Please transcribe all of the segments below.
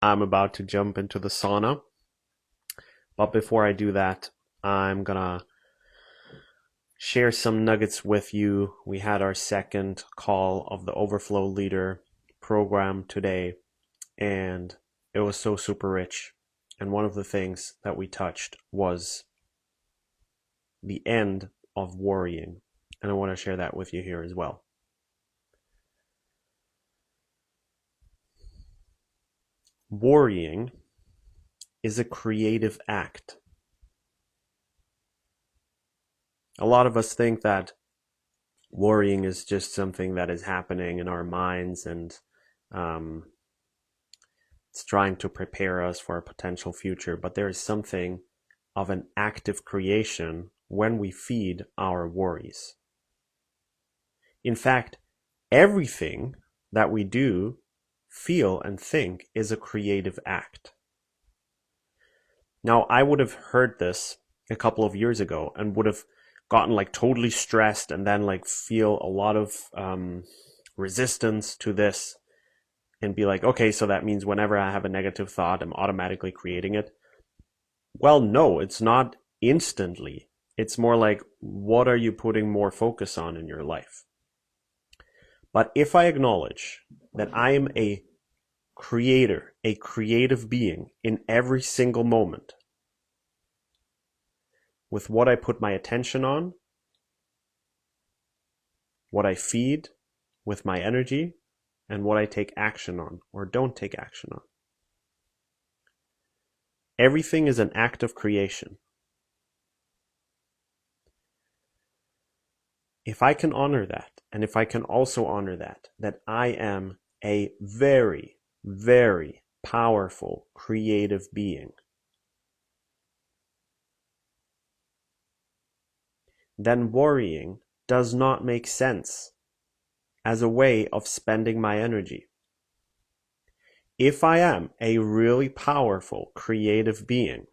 I'm about to jump into the sauna. But before I do that, I'm gonna share some nuggets with you. We had our second call of the Overflow Leader program today, and it was so super rich. And one of the things that we touched was the end of worrying. And I want to share that with you here as well. Worrying is a creative act. A lot of us think that worrying is just something that is happening in our minds and it's trying to prepare us for a potential future, but there is something of an active creation when we feed our worries. In fact, everything that we do, feel, and think is a creative act. Now, I would have heard this a couple of years ago and would have gotten like totally stressed and then like feel a lot of resistance to this and be like, okay, so that means whenever I have a negative thought, I'm automatically creating it. Well, no, it's not instantly. It's more like, what are you putting more focus on in your life? But if I acknowledge that I am a creator, a creative being in every single moment, with what I put my attention on, what I feed with my energy, and what I take action on or don't take action on. Everything is an act of creation. If I can honor that, and if I can also honor that I am a very, very powerful creative being, then worrying does not make sense as a way of spending my energy. If I am a really powerful creative being,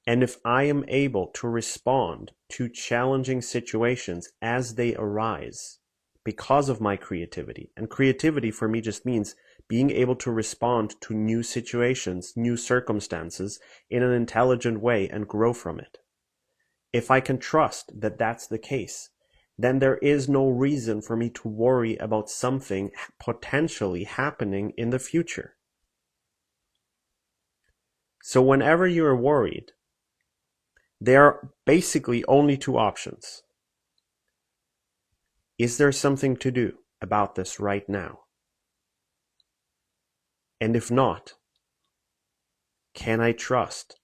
and if I am able to respond to challenging situations as they arise because of my creativity, and creativity for me just means being able to respond to new situations, new circumstances in an intelligent way and grow from it. If I can trust that that's the case, then there is no reason for me to worry about something potentially happening in the future. So whenever you're worried, there are basically only two options. Is there something to do about this right now? And if not, can I trust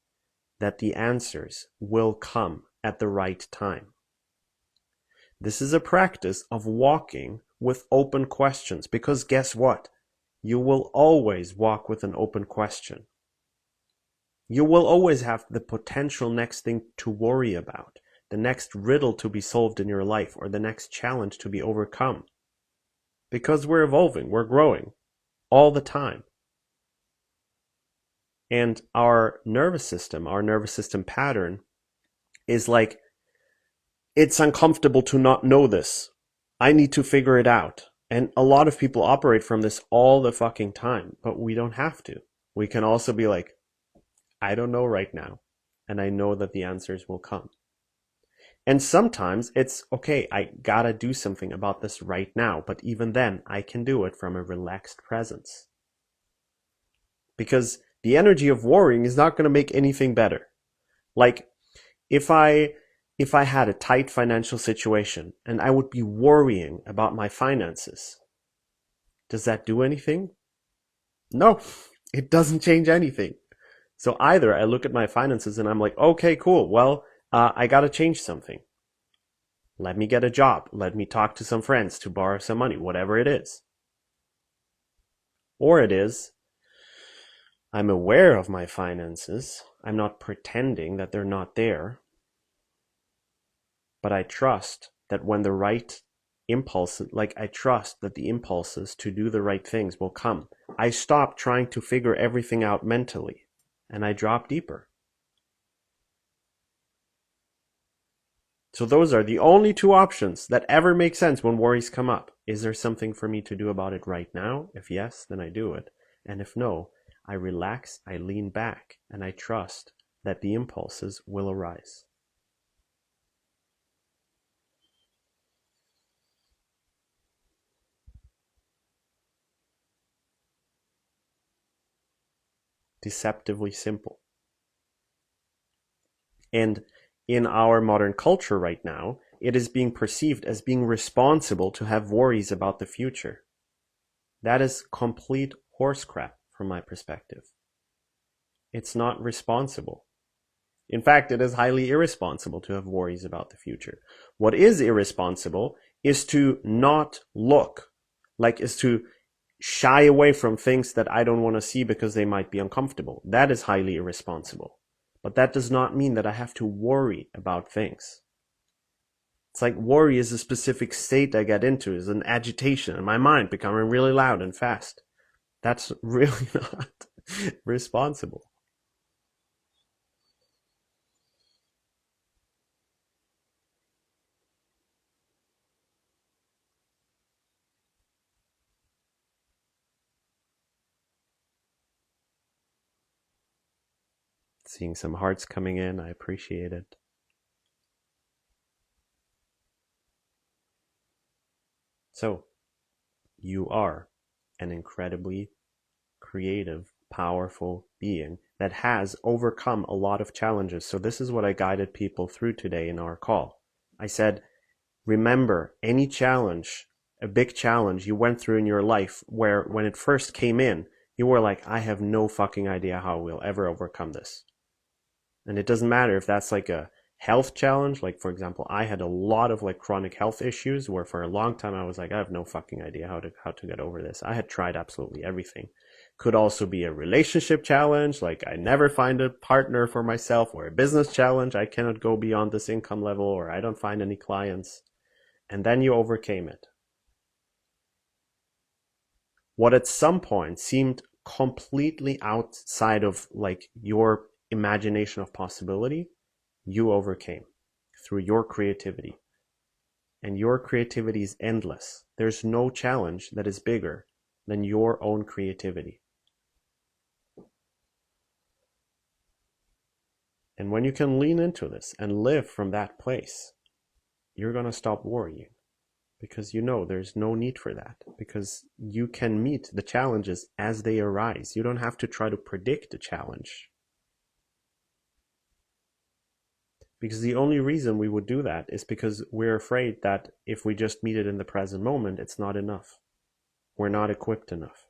that the answers will come at the right time? This is a practice of walking with open questions, because guess what? You will always walk with an open question. You will always have the potential next thing to worry about, the next riddle to be solved in your life, or the next challenge to be overcome. Because we're evolving, we're growing all the time. And our nervous system pattern is like, it's uncomfortable to not know this. I need to figure it out. And a lot of people operate from this all the fucking time, but we don't have to. We can also be like, I don't know right now, and I know that the answers will come. And sometimes it's, okay, I gotta do something about this right now, but even then, I can do it from a relaxed presence. Because the energy of worrying is not gonna make anything better. Like, if I had a tight financial situation and I would be worrying about my finances, does that do anything? No, it doesn't change anything. So either I look at my finances and I'm like, okay, cool. Well, I got to change something. Let me get a job. Let me talk to some friends to borrow some money, whatever it is. Or it is, I'm aware of my finances. I'm not pretending that they're not there. But I trust that when the right impulses, I trust that the impulses to do the right things will come. I stop trying to figure everything out mentally. And I drop deeper. So those are the only two options that ever make sense when worries come up. Is there something for me to do about it right now? If yes, then I do it. And if no, I relax, I lean back, and I trust that the impulses will arise. Deceptively simple. And in our modern culture right now, it is being perceived as being responsible to have worries about the future. That is complete horse crap from my perspective. It's not responsible. In fact, it is highly irresponsible to have worries about the future. What is irresponsible is to not look, is to shy away from things that I don't want to see because they might be uncomfortable. That is highly irresponsible. But that does not mean that I have to worry about things. It's like worry is a specific state I get into, is an agitation in my mind becoming really loud and fast. That's really not responsible. Seeing some hearts coming in, I appreciate it. So, you are an incredibly creative, powerful being that has overcome a lot of challenges. So this is what I guided people through today in our call. I said, remember any challenge, a big challenge you went through in your life where when it first came in, you were like, I have no fucking idea how we'll ever overcome this. And it doesn't matter if that's like a health challenge. Like, for example, I had a lot of like chronic health issues where for a long time I was like, I have no fucking idea how to get over this. I had tried absolutely everything. Could also be a relationship challenge, like I never find a partner for myself, or a business challenge, I cannot go beyond this income level, or I don't find any clients. And then you overcame it. What at some point seemed completely outside of like your imagination of possibility, you overcame through your creativity. And your creativity is endless. There's no challenge that is bigger than your own creativity. And when you can lean into this and live from that place, you're going to stop worrying, because you know there's no need for that, because you can meet the challenges as they arise. You don't have to try to predict a challenge. Because the only reason we would do that is because we're afraid that if we just meet it in the present moment, it's not enough. We're not equipped enough.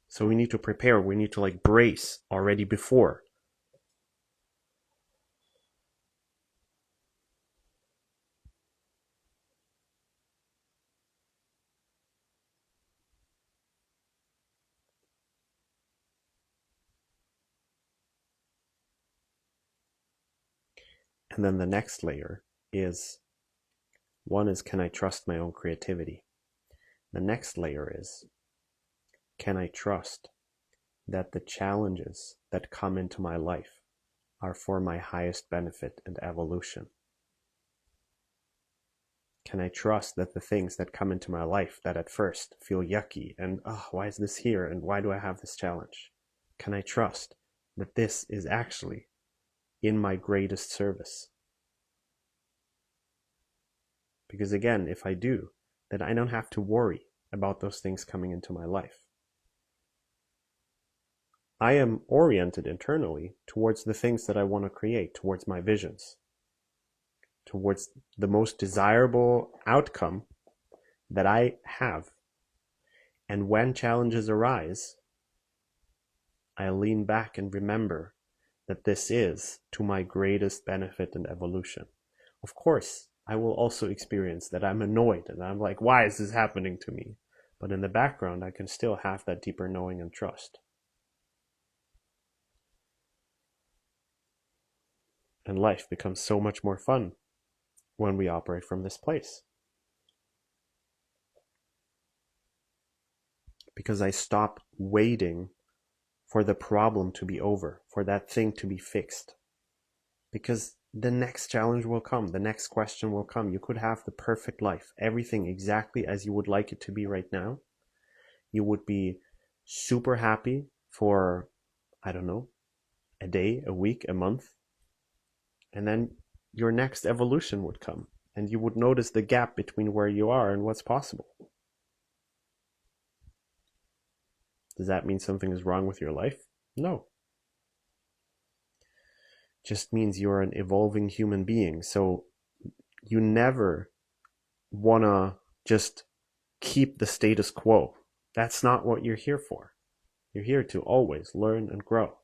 So we need to prepare. We need to like brace already before. And then the next layer is, one is, can I trust my own creativity? The next layer is, can I trust that the challenges that come into my life are for my highest benefit and evolution? Can I trust that the things that come into my life that at first feel yucky and, oh, why is this here and why do I have this challenge? Can I trust that this is actually in my greatest service? Because again, if I do, then I don't have to worry about those things coming into my life. I am oriented internally towards the things that I want to create, towards my visions, towards the most desirable outcome that I have. And when challenges arise, I lean back and remember that this is to my greatest benefit and evolution. Of course, I will also experience that I'm annoyed and I'm like, why is this happening to me? But in the background, I can still have that deeper knowing and trust. And life becomes so much more fun when we operate from this place. Because I stop waiting for the problem to be over, for that thing to be fixed. Because the next challenge will come, the next question will come. You could have the perfect life, everything exactly as you would like it to be right now. You would be super happy for, I don't know, a day, a week, a month, and then your next evolution would come, and you would notice the gap between where you are and what's possible. Does that mean something is wrong with your life? No. It just means you're an evolving human being. So you never want to just keep the status quo. That's not what you're here for. You're here to always learn and grow.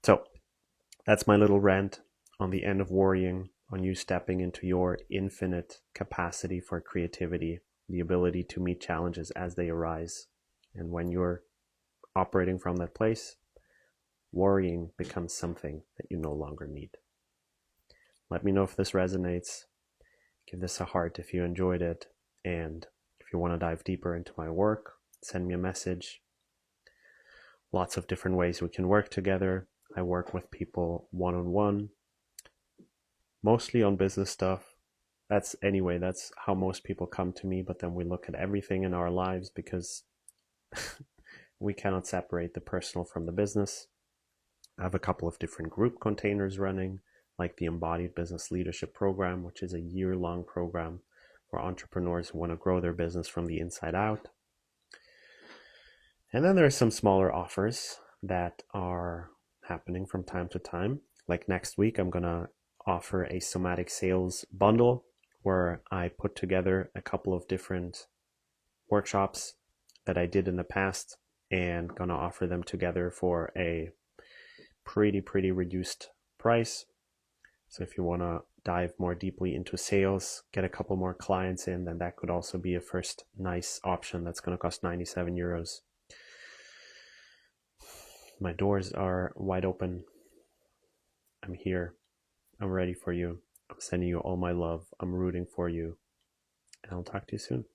So that's my little rant on the end of worrying, on you stepping into your infinite capacity for creativity, the ability to meet challenges as they arise. And when you're operating from that place, worrying becomes something that you no longer need. Let me know if this resonates. Give this a heart if you enjoyed it. And if you want to dive deeper into my work, send me a message. Lots of different ways we can work together. I work with people one-on-one, mostly on business stuff. That's how most people come to me, but then we look at everything in our lives because we cannot separate the personal from the business. I have a couple of different group containers running, like the Embodied Business Leadership Program, which is a year-long program for entrepreneurs who want to grow their business from the inside out. And then there are some smaller offers that are happening from time to time. Like next week, I'm going to offer a somatic sales bundle where I put together a couple of different workshops that I did in the past and going to offer them together for a pretty reduced price. So if you want to dive more deeply into sales, get a couple more clients in, then that could also be a first nice option that's going to cost 97 euros. My doors are wide open. I'm here. I'm ready for you. I'm sending you all my love. I'm rooting for you. And I'll talk to you soon.